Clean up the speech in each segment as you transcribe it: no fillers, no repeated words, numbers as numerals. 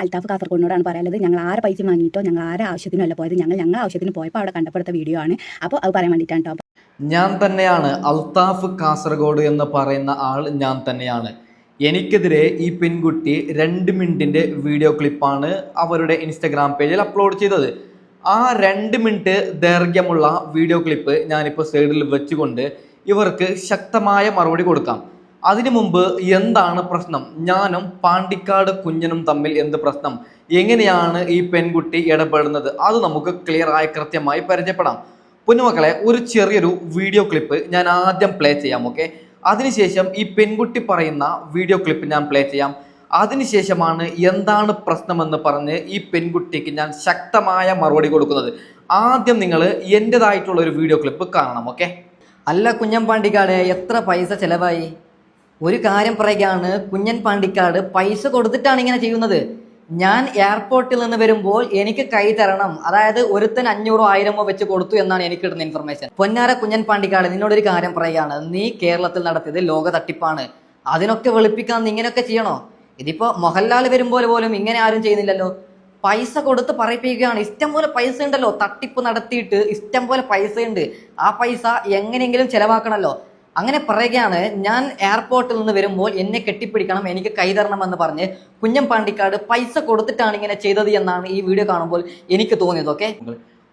അൽത്താഫ് കാസർഗോഡിനോടാണ് പറയാനുള്ളത്. ഞങ്ങൾ ആരെ പൈസ വാങ്ങിയിട്ടോ ഞങ്ങൾ ആരെ ആവശ്യത്തിനല്ല പോയത്, ഞങ്ങൾ ആവശ്യത്തിന് പോയപ്പോൾ അവിടെ കണ്ടപ്പെടുത്ത വീഡിയോ ആണ്. അപ്പോൾ അത് പറയാൻ വേണ്ടിയിട്ടാണ് കേട്ടോ. ഞാൻ തന്നെയാണ് അൽത്താഫ് കാസർഗോഡ് എന്ന് പറയുന്ന ആൾ ഞാൻ തന്നെയാണ്. എനിക്കെതിരെ ഈ പെൺകുട്ടി 2 മിനിറ്റിന്റെ വീഡിയോ ക്ലിപ്പാണ് അവരുടെ ഇൻസ്റ്റഗ്രാം പേജിൽ അപ്ലോഡ് ചെയ്തത്. ആ 2 മിനിറ്റ് ദൈർഘ്യമുള്ള വീഡിയോ ക്ലിപ്പ് ഞാനിപ്പോൾ സൈഡിൽ വെച്ചുകൊണ്ട് ഇവർക്ക് ശക്തമായ മറുപടി കൊടുക്കാം. അതിനു മുമ്പ് എന്താണ് പ്രശ്നം, ഞാനും പാണ്ടിക്കാട് കുഞ്ഞനും തമ്മിൽ എന്ത് പ്രശ്നം, എങ്ങനെയാണ് ഈ പെൺകുട്ടി ഇടപെടുന്നത്, അത് നമുക്ക് ക്ലിയർ ആയി കൃത്യമായി പരിചയപ്പെടാം. പൊന്നുമക്കളെ, ഒരു ചെറിയൊരു വീഡിയോ ക്ലിപ്പ് ഞാൻ ആദ്യം പ്ലേ ചെയ്യാം. ഓക്കെ, അതിനുശേഷം ഈ പെൺകുട്ടി പറയുന്ന വീഡിയോ ക്ലിപ്പ് ഞാൻ പ്ലേ ചെയ്യാം. അതിനുശേഷമാണ് എന്താണ് പ്രശ്നമെന്ന് പറഞ്ഞ് ഈ പെൺകുട്ടിക്ക് ഞാൻ ശക്തമായ മറുപടി കൊടുക്കുന്നത്. ആദ്യം നിങ്ങൾ എൻ്റെതായിട്ടുള്ള ഒരു വീഡിയോ ക്ലിപ്പ് കാണണം. ഓക്കെ. അല്ല കുഞ്ഞൻ പാണ്ടിക്കാട്, എത്ര പൈസ ചെലവായി? ഒരു കാര്യം പറയുകയാണ്, കുഞ്ഞൻ പാണ്ടിക്കാട് പൈസ കൊടുത്തിട്ടാണ് ഇങ്ങനെ ചെയ്യുന്നത്. ഞാൻ എയർപോർട്ടിൽ നിന്ന് വരുമ്പോൾ എനിക്ക് കൈ തരണം, അതായത് ഒരുത്തൻ 500 1000 വെച്ച് കൊടുത്തു എന്നാണ് എനിക്ക് കിട്ടുന്ന ഇൻഫർമേഷൻ. പൊന്നാര കുഞ്ഞൻ പാണ്ടിക്കാട്, നിന്നോടൊരു കാര്യം പറയുകയാണ്, നീ കേരളത്തിൽ നടത്തിയത് ലോക തട്ടിപ്പാണ്. അതിനൊക്കെ വെളുപ്പിക്കാൻ നീ ഇങ്ങനെയൊക്കെ ചെയ്യണോ? ഇതിപ്പോ മോഹൻലാൽ വരുമ്പോൾ പോലും ഇങ്ങനെ ആരും ചെയ്യുന്നില്ലല്ലോ. പൈസ കൊടുത്ത് പറയിപ്പിക്കുകയാണ്. ഇഷ്ടം പോലെ പൈസ ഉണ്ടല്ലോ, തട്ടിപ്പ് നടത്തിയിട്ട് ഇഷ്ടം പോലെ പൈസ ഉണ്ട്. ആ പൈസ എങ്ങനെയെങ്കിലും ചെലവാക്കണമല്ലോ. അങ്ങനെ പറയുകയാണ്, ഞാൻ എയർപോർട്ടിൽ നിന്ന് വരുമ്പോൾ എന്നെ കെട്ടിപ്പിടിക്കണം, എനിക്ക് കൈ തരണമെന്ന് പറഞ്ഞ് കുഞ്ഞൻ പാണ്ടിക്കാട് പൈസ കൊടുത്തിട്ടാണ് ഇങ്ങനെ ചെയ്തത് എന്നാണ് ഈ വീഡിയോ കാണുമ്പോൾ എനിക്ക് തോന്നിയത്. ഓക്കെ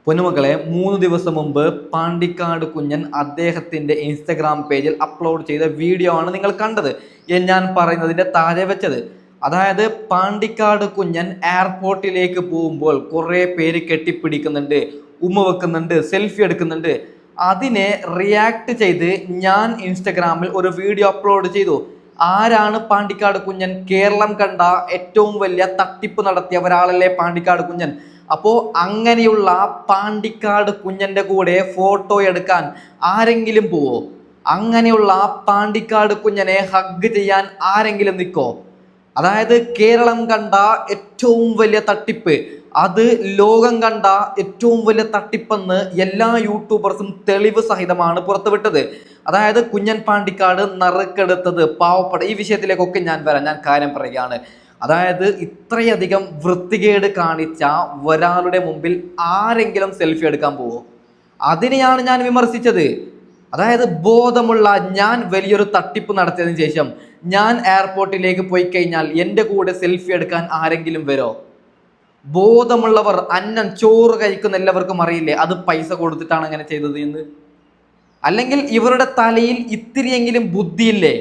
പൊന്നുമക്കളെ, 3 ദിവസം മുമ്പ് പാണ്ടിക്കാട് കുഞ്ഞൻ അദ്ദേഹത്തിന്റെ ഇൻസ്റ്റഗ്രാം പേജിൽ അപ്ലോഡ് ചെയ്ത വീഡിയോ ആണ് നിങ്ങൾ കണ്ടത്. ഞാൻ പറയുന്നതിന്റെ താഴെ വെച്ചത്. അതായത് പാണ്ടിക്കാട് കുഞ്ഞൻ എയർപോർട്ടിലേക്ക് പോകുമ്പോൾ കുറെ പേര് കെട്ടിപ്പിടിക്കുന്നുണ്ട്, ഉമ്മ വെക്കുന്നുണ്ട്, സെൽഫി എടുക്കുന്നുണ്ട്. അതിനെ റിയാക്ട് ചെയ്ത് ഞാൻ ഇൻസ്റ്റഗ്രാമിൽ ഒരു വീഡിയോ അപ്ലോഡ് ചെയ്തു. ആരാണ് പാണ്ടിക്കാട് കുഞ്ഞൻ? കേരളം കണ്ട ഏറ്റവും വലിയ തട്ടിപ്പ് നടത്തിയ ഒരാളല്ലേ പാണ്ടിക്കാട് കുഞ്ഞൻ. അപ്പോൾ അങ്ങനെയുള്ള പാണ്ടിക്കാട് കുഞ്ഞന്റെ കൂടെ ഫോട്ടോ എടുക്കാൻ ആരെങ്കിലും പോവോ? അങ്ങനെയുള്ള പാണ്ടിക്കാട് കുഞ്ഞനെ ഹഗ് ചെയ്യാൻ ആരെങ്കിലും നിൽക്കോ? അതായത് കേരളം കണ്ട ഏറ്റവും വലിയ തട്ടിപ്പ്, അത് ലോകം കണ്ട ഏറ്റവും വലിയ തട്ടിപ്പെന്ന് എല്ലാ യൂട്യൂബേഴ്സും തെളിവ് സഹിതമാണ് പുറത്തുവിട്ടത്. അതായത് കുഞ്ഞൻ പാണ്ടിക്കാട് നറുക്കെടുത്തത് പാവപ്പെട്ട, ഈ വിഷയത്തിലേക്കൊക്കെ ഞാൻ വരാം. ഞാൻ കാര്യം പറയുകയാണ്. അതായത് ഇത്രയധികം വൃത്തികേട് കാണിച്ച ഒരാളുടെ മുമ്പിൽ ആരെങ്കിലും സെൽഫി എടുക്കാൻ പോവോ? അതിനെയാണ് ഞാൻ വിമർശിച്ചത്. അതായത് ബോധമുള്ള ഞാൻ വലിയൊരു തട്ടിപ്പ് നടത്തിയതിനു ശേഷം ഞാൻ എയർപോർട്ടിലേക്ക് പോയി കഴിഞ്ഞാൽ എൻ്റെ കൂടെ സെൽഫി എടുക്കാൻ ആരെങ്കിലും വരോ? ബോധമുള്ളവർ, അന്നം ചോറ് കഴിക്കുന്ന എല്ലാവർക്കും അറിയില്ലേ അത് പൈസ കൊടുത്തിട്ടാണ് അങ്ങനെ ചെയ്തത് എന്ന്? അല്ലെങ്കിൽ ഇവരുടെ തലയിൽ ഇത്തിരിയെങ്കിലും ബുദ്ധിയില്ലേ?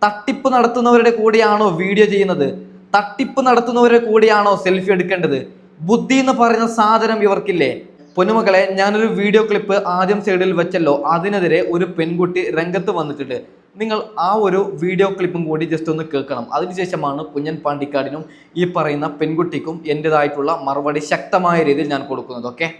തട്ടിപ്പ് നടത്തുന്നവരുടെ കൂടെയാണോ വീഡിയോ ചെയ്യുന്നത്? തട്ടിപ്പ് നടത്തുന്നവരുടെ കൂടെയാണോ സെൽഫി എടുക്കേണ്ടത്? ബുദ്ധി എന്ന് പറയുന്ന സാധനം ഇവർക്കില്ലേ? പൊന്നുമക്കളെ, ഞാനൊരു വീഡിയോ ക്ലിപ്പ് ആദ്യം സൈഡിൽ വെച്ചല്ലോ, അതിനെതിരെ ഒരു പെൺകുട്ടി രംഗത്ത് വന്നിട്ടുണ്ട്. നിങ്ങൾ ആ ഒരു വീഡിയോ ക്ലിപ്പും കൂടി ജസ്റ്റ് ഒന്ന് കേൾക്കണം. അതിനുശേഷമാണ് കുഞ്ഞൻ പാണ്ടിക്കാടിനും ഈ പറയുന്ന പെൺകുട്ടിക്കും എൻ്റെതായിട്ടുള്ള മറുപടി ശക്തമായ രീതിയിൽ ഞാൻ കൊടുക്കുന്നത്. ഓക്കെ.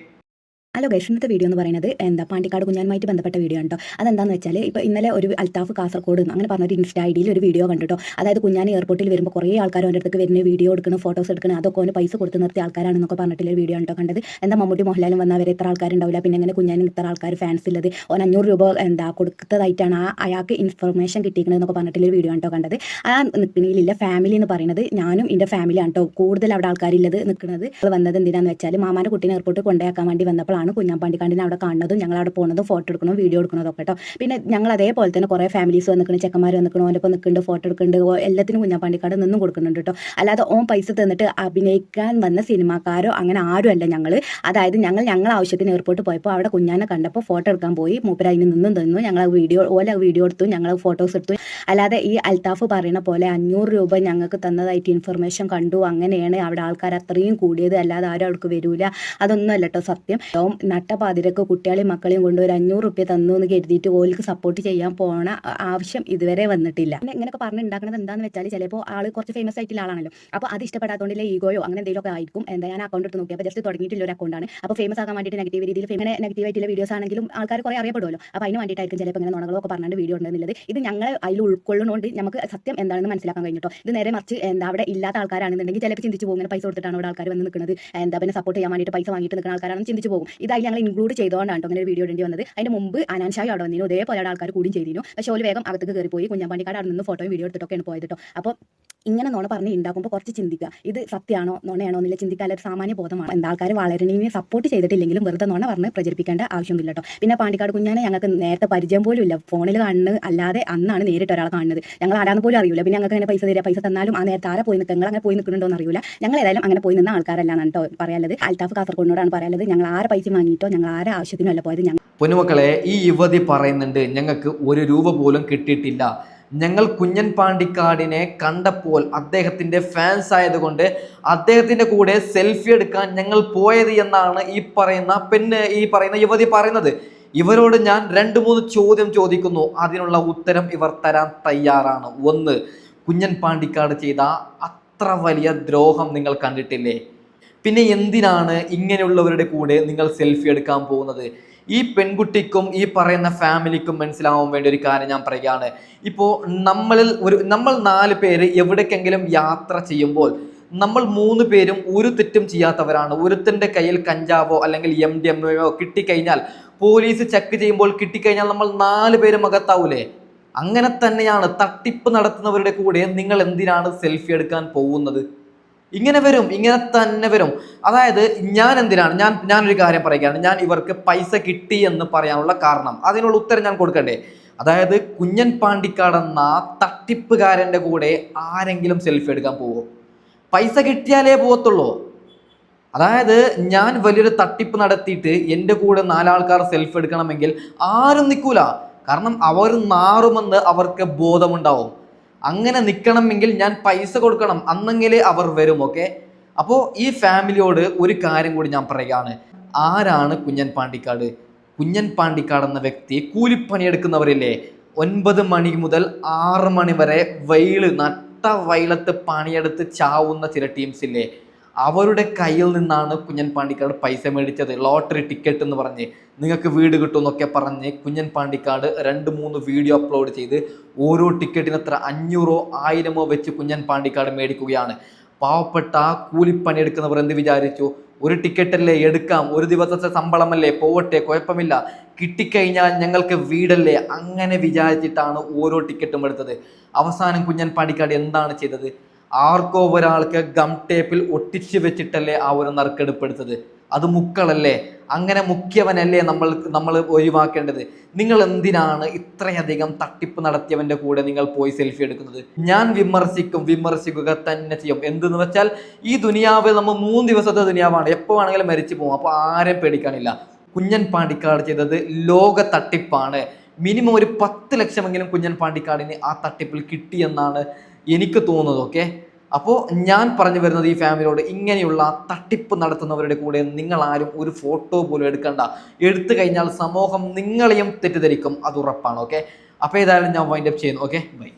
ഹലോ ഗൈസ്, ഇന്നത്തെ വീഡിയോ എന്ന് പറയുന്നത് പാണ്ടിക്കാട് കുഞ്ഞാനുമായിട്ട് ബന്ധപ്പെട്ട വീഡിയോ ആണ് കേട്ടോ. അതെന്താണെന്ന് വെച്ചാൽ ഇപ്പോൾ ഇന്നലെ ഒരു അൽത്താഫ് കാസർഗോഡ് അങ്ങനെ പറഞ്ഞൊരു ഇൻസ്റ്റ ഐഡിയിൽ ഒരു വീഡിയോ കണ്ടു. അതായത് കുഞ്ഞാൻ എയർപോർട്ടിൽ വരുമ്പോൾ കുറേ ആൾക്കാർ അവൻ്റെ അടുത്തേക്ക് വരുന്ന വീഡിയോ എടുക്കണം, ഫോട്ടോസ് എടുക്കണം, അതൊക്കെ അവന് പൈസ കൊടുത്ത് നിർത്തിയ ആൾക്കാരാണെന്നൊക്കെ പറഞ്ഞിട്ടുള്ള ഒരു വീഡിയോ ആണ് കണ്ടത്. മമ്മൂട്ടി മോഹൻലാലും വന്നാൽ വരെ ഇത്ര ആൾക്കാരുണ്ടാവില്ല, പിന്നെ എങ്ങനെ കുഞ്ഞാനും ഇത്ര ആൾക്കാർ ഫാൻസ് ഉള്ളത്, അവൻ 500 രൂപ കൊടുത്തതായിട്ടാണ് അയാൾക്ക് ഇൻഫർമേഷൻ കിട്ടിയിരിക്കണമെന്നൊക്കെ പറഞ്ഞിട്ടുള്ള ഒരു വീഡിയോ ആണ് കണ്ടത്. ആ നിൽക്കണില്ല ഫാമിലി എന്ന് പറയുന്നത് ഞാനും എൻ്റെ ഫാമിലിയാണ് കേട്ടോ കൂടുതൽ അവിടെ ആൾക്കാരില്ലത് നിൽക്കുന്നത്. വന്നത് എന്തിനാന്ന് വെച്ചാൽ മാമാൻ്റെ കുട്ടീനെ എയർപോർട്ടിൽ കൊണ്ടുപോയാക്കാൻ വേണ്ടി വന്നപ്പോഴാണ് കുഞ്ഞാൻ പാണ്ടിക്കാടിനെ അവിടെ കാണുന്നതും ഞങ്ങൾ അവിടെ പോകുന്നതും ഫോട്ടോ എടുക്കണോ വീഡിയോ എടുക്കണതൊക്കെ കേട്ടോ. പിന്നെ ഞങ്ങൾ അതേപോലെ തന്നെ കുറേ ഫാമിലീസ് വന്നിക്കണം, ചെക്കന്മാർ വന്നിക്കണം, ഓൻ്റെ ഒപ്പം നിൽക്കുന്നുണ്ട്, ഫോട്ടോ എടുക്കുന്നുണ്ട്, എല്ലാത്തിനും കുഞ്ഞാൻ പാണ്ടിക്കാട് നിന്നും കൊടുക്കുന്നുണ്ട് കേട്ടോ. അല്ലാതെ ഓൻ പൈസ തന്നിട്ട് അഭിനയിക്കാൻ വന്ന സിനിമാക്കാരോ അങ്ങനെ ആരും അല്ല ഞങ്ങൾ. അതായത് ഞങ്ങൾ ആവശ്യത്തിന് എയർപോർട്ടിൽ പോയപ്പോൾ അവിടെ കുഞ്ഞാനെ കണ്ടപ്പോൾ ഫോട്ടോ എടുക്കാൻ പോയി, മൂപ്പര് അതിന് നിന്നും തന്നു, ഞങ്ങൾ വീഡിയോ എടുത്തു, ഞങ്ങൾ ഫോട്ടോസ് എടുത്തു. അല്ലാതെ ഈ അൽത്താഫ് പറയുന്ന പോലെ 500 രൂപ ഞങ്ങൾക്ക് തന്നതായിട്ട് ഇൻഫർമേഷൻ കണ്ടു, അങ്ങനെയാണ് അവിടെ ആൾക്കാർ അത്രയും കൂടിയത്, അല്ലാതെ ആരും അവൾക്ക് വരൂല, അതൊന്നും അല്ല കേട്ടോ സത്യം. നട്ടപ്പാതിരക്ക് കുട്ടികളെയും മക്കളെയും കൊണ്ട് ഒരു 500 രൂപ തന്നു എന്ന് കരുതിയിട്ട് ഓൾക്ക് സപ്പോർട്ട് ചെയ്യാൻ പോണ ആവശ്യം ഇതുവരെ വന്നിട്ടില്ല. ഇങ്ങനെയൊക്കെ പറഞ്ഞുണ്ടാക്കുന്നത് എന്താണെന്ന് വെച്ചാൽ ചിലപ്പോൾ ആൾ കുറച്ച് ഫേമസ് ആയിട്ടുള്ള ആളാണല്ലോ, അപ്പോൾ അത് ഇഷ്ടപ്പെടാത്തതുകൊണ്ടില്ല ഈഗോയോ അങ്ങനെ എന്തെങ്കിലുമൊക്കെ ആയിരിക്കും. ഞാൻ അക്കൗണ്ട് എടുത്ത് നോക്കിയപ്പോൾ ജസ്റ്റ് തുടങ്ങിയിട്ടുള്ള ഒരു അക്കൗണ്ടാണ്. അപ്പോൾ ഫേമസ് ആകാൻ വേണ്ടിയിട്ട് നെഗറ്റീവ് രീതിയിൽ നെഗറ്റീവ് ആയിട്ടുള്ള വീഡിയോസ് ആണെങ്കിലും ആൾക്കാർ കുറേ അറിയപ്പെടുമല്ലോ, അപ്പോൾ അതിന് വേണ്ടിയിട്ടായിരിക്കും ചിലപ്പോൾ ഇങ്ങനെ നുണകളൊക്കെ പറഞ്ഞിട്ട് വീഡിയോ ഉണ്ടെന്നുള്ളത്. ഇത് ഞങ്ങൾ അതിൽ ഉൾക്കൊള്ളുന്നതുകൊണ്ട് നമുക്ക് സത്യം എന്താണെന്ന് മനസ്സിലാക്കാൻ കഴിഞ്ഞിട്ടോ. ഇത് നേരെ മറിച്ച് അവിടെ ഇല്ലാത്ത ആൾക്കാരാണെന്നുണ്ടെങ്കിൽ ചിലപ്പോൾ ചിന്തിച്ച് പോകും, ഇങ്ങനെ പൈസ കൊടുത്തിട്ടാണ് അവിടെ ആൾക്കാർ വന്ന് നിൽക്കുന്നത്, പിന്നെ സപ്പോർട്ട് ചെയ്യാൻ വേണ്ടിയിട്ട് പൈസ വാങ്ങിയിട്ട് നിൽക്കുന്ന ആൾക്കാരാണെന്ന് ചിന്തിച്ച് പോകും. ഇതായി ഞങ്ങൾ ഇൻക്ലൂഡ് ചെയ്തുകൊണ്ടാണ് കേട്ടോ അങ്ങനെ ഒരു വീഡിയോ ഇടേണ്ടി വന്നത്. അതിന് മുമ്പ് അനാൻഷായി അവിടെ വന്നിരുന്നു, ഇതേപോലെ ആൾക്കാർ കൂടിയും ചെയ്തിരുന്നു. പക്ഷേ ഓല് വേഗം അകത്തേക്ക് കയറിപ്പോയി. കുഞ്ഞൻ പാണ്ടിക്കാട് അവിടെ നിന്ന് ഫോട്ടോയും വീഡിയോ എടുത്തിട്ടൊക്കെയാണ് പോയത് കേട്ടോ. അപ്പോൾ ഇങ്ങനെ നുണ പറഞ്ഞ് ഉണ്ടാക്കുമ്പോൾ കുറച്ച് ചിന്തിക്കുക, ഇത് സത്യമാണോ നുണയാണോ എന്നില്ല ചിന്തിക്കാൻ ഒരു സാമാന്യ ബോധമാണ്. എന്താ ആൾക്കാർ വളരണീനെ സപ്പോർട്ട് ചെയ്തിട്ടില്ലെങ്കിലും വെറുതെ നുണ പറഞ്ഞ് പ്രചരിപ്പിക്കേണ്ട ആവശ്യമൊന്നുമില്ല കേട്ടോ. പിന്നെ പാണ്ടിക്കാട് കുഞ്ഞാനെ ഞങ്ങൾക്ക് നേരത്തെ പരിചയം പോലും ഇല്ല, ഫോണിൽ കാണുന്നത് അല്ലാതെ അന്നാണ് നേരിട്ട് ഒരാളെ കാണുന്നത്. ഞങ്ങൾ ആരാന്ന് പോലും അറിയില്ല. പിന്നെ ഞങ്ങൾക്ക് അങ്ങനെ പൈസ തരിക, പൈസ തന്നാലും ആ നേരത്തെ ആരെ പോയി നിൽക്കുക, നിങ്ങൾ അങ്ങനെ പോയി നിൽക്കുന്നുണ്ടോ എന്ന് അറിയില്ല. ഞങ്ങൾ ഏതായാലും അങ്ങനെ പോയി നിന്ന ആൾക്കാരല്ലാണ് കേട്ടോ പറയാനുള്ളത്. അൽത്താഫ് കാസർഗോഡിനോടാണ് പറയാനുള്ളത്, ഞങ്ങൾ ആരെ പൈസ വാങ്ങിയിട്ടോ ഞങ്ങൾ ആരെ ആവശ്യത്തിനും അല്ല പോയത്. പൊന്നുമക്കളെ, ഈ യുവതി പറയുന്നുണ്ട് ഞങ്ങൾക്ക് 1 രൂപ പോലും കിട്ടിയിട്ടില്ല. ഞങ്ങൾ കുഞ്ഞൻ പാണ്ടിക്കാടിനെ കണ്ടപ്പോൾ അദ്ദേഹത്തിന്റെ ഫാൻസ് ആയതുകൊണ്ട് അദ്ദേഹത്തിന്റെ കൂടെ സെൽഫി എടുക്കാൻ ഞങ്ങൾ പോയത് എന്നാണ് ഈ പറയുന്ന യുവതി പറയുന്നത്. ഇവരോട് ഞാൻ 2-3 ചോദ്യം ചോദിക്കുന്നു, അതിനുള്ള ഉത്തരം ഇവർ തരാൻ തയ്യാറാണ്. 1, കുഞ്ഞൻ പാണ്ടിക്കാട് ചെയ്ത അത്ര വലിയ ദ്രോഹം നിങ്ങൾ കണ്ടിട്ടില്ലേ? പിന്നെ എന്തിനാണ് ഇങ്ങനെയുള്ളവരുടെ കൂടെ നിങ്ങൾ സെൽഫി എടുക്കാൻ പോകുന്നത്? ഈ പെൺകുട്ടിക്കും ഈ പറയുന്ന ഫാമിലിക്കും മനസ്സിലാവാൻ വേണ്ടി ഒരു കാര്യം ഞാൻ പറയുകയാണ്. ഇപ്പോൾ നമ്മൾ 4 പേര് എവിടേക്കെങ്കിലും യാത്ര ചെയ്യുമ്പോൾ നമ്മൾ 3 പേരും ഒരു തെറ്റും ചെയ്യാത്തവരാണ്. ഒരുത്തൻ്റെ കയ്യിൽ കഞ്ചാവോ അല്ലെങ്കിൽ MDMA കിട്ടിക്കഴിഞ്ഞാൽ പോലീസ് ചെക്ക് ചെയ്യുമ്പോൾ കിട്ടിക്കഴിഞ്ഞാൽ നമ്മൾ 4 പേരും അകത്താവൂലേ? അങ്ങനെ തന്നെയാണ് തട്ടിപ്പ് നടത്തുന്നവരുടെ കൂടെ നിങ്ങൾ എന്തിനാണ് സെൽഫി എടുക്കാൻ പോകുന്നത്? ഇങ്ങനെ തന്നെ വരും. അതായത് ഞാനൊരു കാര്യം പറയുകയാണ്. ഞാൻ ഇവർക്ക് പൈസ കിട്ടി എന്ന് പറയാനുള്ള കാരണം, അതിനുള്ള ഉത്തരം ഞാൻ കൊടുക്കണ്ടേ? അതായത് കുഞ്ഞൻ പാണ്ടിക്കാട് എന്ന തട്ടിപ്പുകാരൻ്റെ കൂടെ ആരെങ്കിലും സെൽഫി എടുക്കാൻ പോവോ? പൈസ കിട്ടിയാലേ പോകത്തുള്ളൂ. അതായത് ഞാൻ വലിയൊരു തട്ടിപ്പ് നടത്തിയിട്ട് എൻ്റെ കൂടെ 4 ആൾക്കാർ സെൽഫി എടുക്കണമെങ്കിൽ ആരും നിൽക്കൂല. കാരണം അവർ മാറുമെന്ന് അവർക്ക് ബോധമുണ്ടാവും. അങ്ങനെ നിൽക്കണമെങ്കിൽ ഞാൻ പൈസ കൊടുക്കണം, അന്നെങ്കിലേ അവർ വരും. ഓക്കെ, അപ്പോൾ ഈ ഫാമിലിയോട് ഒരു കാര്യം കൂടി ഞാൻ പറയുകയാണ്. ആരാണ് കുഞ്ഞൻ പാണ്ടിക്കാട്? കുഞ്ഞൻ പാണ്ടിക്കാട് എന്ന വ്യക്തി കൂലിപ്പണിയെടുക്കുന്നവരില്ലേ, 9 മണി മുതൽ 6 മണി വരെ നട്ട വെയിലത്ത് പണിയെടുത്ത് ചാവുന്ന ചില ടീംസ് ഇല്ലേ, അവരുടെ കയ്യിൽ നിന്നാണ് കുഞ്ഞൻ പാണ്ടിക്കാട് പൈസ മേടിച്ചത്. ലോട്ടറി ടിക്കറ്റ് എന്ന് പറഞ്ഞ് നിങ്ങൾക്ക് വീട് കിട്ടും എന്നൊക്കെ പറഞ്ഞ് കുഞ്ഞൻ പാണ്ടിക്കാട് 2-3 വീഡിയോ അപ്ലോഡ് ചെയ്ത് ഓരോ ടിക്കറ്റിന് എത്ര 500 1000 വെച്ച് കുഞ്ഞൻ പാണ്ടിക്കാട് മേടിക്കുകയാണ്. പാവപ്പെട്ട കൂലിപ്പണി എടുക്കുന്നവർ എന്ത് വിചാരിച്ചു? ഒരു ടിക്കറ്റല്ലേ എടുക്കാം, ഒരു ദിവസത്തെ ശമ്പളമല്ലേ, പോവട്ടെ, കുഴപ്പമില്ല, കിട്ടിക്കഴിഞ്ഞാൽ ഞങ്ങൾക്ക് വീടല്ലേ, അങ്ങനെ വിചാരിച്ചിട്ടാണ് ഓരോ ടിക്കറ്റും എടുത്തത്. അവസാനം കുഞ്ഞൻ പാണ്ടിക്കാട് എന്താണ് ചെയ്തത്? ആർക്കോ ഒരാൾക്ക് ഗം ടേപ്പിൽ ഒട്ടിച്ച് വെച്ചിട്ടല്ലേ ആ ഒരു നറുക്കെടുപ്പ് എടുത്തത്. അത് മുക്കളല്ലേ? അങ്ങനെ മുക്കിയവനല്ലേ നമ്മൾ ഒഴിവാക്കേണ്ടത്. നിങ്ങൾ എന്തിനാണ് ഇത്രയധികം തട്ടിപ്പ് നടത്തിയവന്റെ കൂടെ നിങ്ങൾ പോയി സെൽഫി എടുക്കുന്നത്? ഞാൻ വിമർശിക്കുക തന്നെ ചെയ്യും. എന്തെന്ന് വെച്ചാൽ ഈ ദുനിയാവ് നമ്മൾ 3 ദിവസത്തെ ദുനിയാവാണ്, എപ്പോൾ വേണമെങ്കിലും മരിച്ചു പോകും. അപ്പോൾ ആരെയും പേടിക്കാനില്ല. കുഞ്ഞൻ പാണ്ടിക്കാട് ചെയ്തത് ലോക തട്ടിപ്പാണ്. മിനിമം ഒരു 10 ലക്ഷമെങ്കിലും കുഞ്ഞൻ പാണ്ടിക്കാടിന് ആ തട്ടിപ്പിൽ കിട്ടിയെന്നാണ് എനിക്ക് തോന്നുന്നത്. ഓക്കെ, അപ്പോൾ ഞാൻ പറഞ്ഞു വരുന്നത് ഈ ഫാമിലിയോട്, ഇങ്ങനെയുള്ള തട്ടിപ്പ് നടത്തുന്നവരുടെ കൂടെ നിങ്ങൾ ആരും ഒരു ഫോട്ടോ പോലും എടുക്കണ്ട. എടുത്തു കഴിഞ്ഞാൽ സമൂഹം നിങ്ങളെയും തെറ്റിദ്ധരിക്കും, അത് ഉറപ്പാണ്. ഓക്കെ, അപ്പോൾ ഏതായാലും ഞാൻ വൈൻഡപ്പ് ചെയ്യുന്നു. Okay, by.